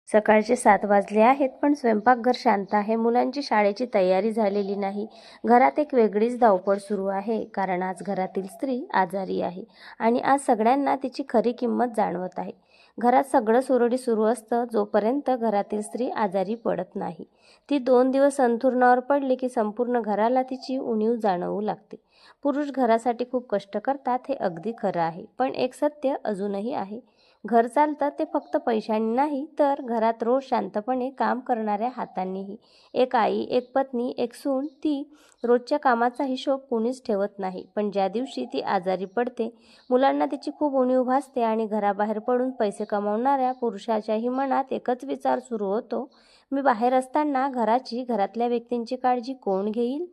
सकाळचे 7 वाजले आहेत, पण स्वयंपाकघर शांत आहे. मुलांची शाळेची तयारी झालेली नाही. घरात एक वेगळीच धावपळ सुरू आहे, कारण आज घरातील स्त्री आजारी आहे आणि आज सगळ्यांना तिची खरी किंमत जाणवत आहे. घरात सगळं सुरळीत सुरू असतं जोपर्यंत घरातील स्त्री आजारी पडत नाही. ती 2 दिवस अंथरुणावर पडली की संपूर्ण घराला तिची उणीव जाणवू लागते. पुरुष घरासाठी खूप कष्ट करतात, हे अगदी खरं आहे, पण एक सत्य अजूनही आहे. घर चालतं ते फक्त पैशांनी नाही, तर घरात रोज शांतपणे काम करणाऱ्या हातांनीही. एक आई, एक पत्नी, एक सून, ती रोजच्या कामाचा हिशोब कोणीच ठेवत नाही, पण ज्या दिवशी ती आजारी पडते, मुलांना तिची खूप उणीव भासते आणि घराबाहेर पडून पैसे कमावणाऱ्या पुरुषाच्याही मनात एकच विचार सुरू होतो, मी बाहेर असताना घराची, घरातल्या व्यक्तींची काळजी कोण घेईल?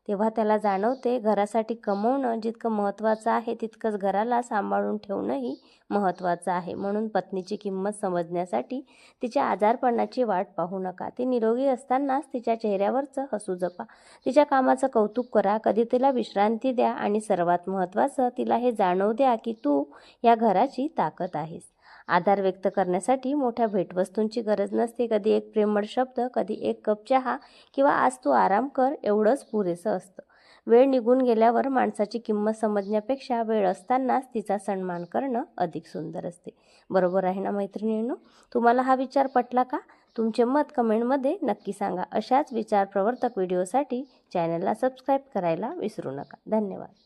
तेव्हा त्याला जाणवते, घरासाठी कमवणं जितकं महत्त्वाचं आहे, तितकंच घराला सांभाळून ठेवणंही महत्त्वाचं आहे. म्हणून पत्नीची किंमत समजण्यासाठी तिच्या आजारपणाची वाट पाहू नका. ती निरोगी असतानाच तिच्या चेहऱ्यावरचं हसू जपा. तिच्या कामाचं कौतुक करा, कधी तिला विश्रांती द्या आणि सर्वात महत्त्वाचं, तिला हे जाणवू द्या की तू या घराची ताकद आहेस. आधार व्यक्त करण्यासाठी मोठ्या भेटवस्तूंची गरज नसते. कधी एक प्रेमळ शब्द, कधी एक कप चहा किंवा आज तू आराम कर, एवढंच पुरेसं असतं. वेळ निघून गेल्यावर माणसाची किंमत समजण्यापेक्षा वेळ असतानाच तिचा सन्मान करणं अधिक सुंदर असते. बरोबर आहे ना मैत्रिणींनो? तुम्हाला हा विचार पटला का? तुमचे मत कमेंटमध्ये नक्की सांगा. अशाच विचारप्रवर्तक व्हिडिओसाठी चॅनलला सबस्क्राईब करायला विसरू नका. धन्यवाद.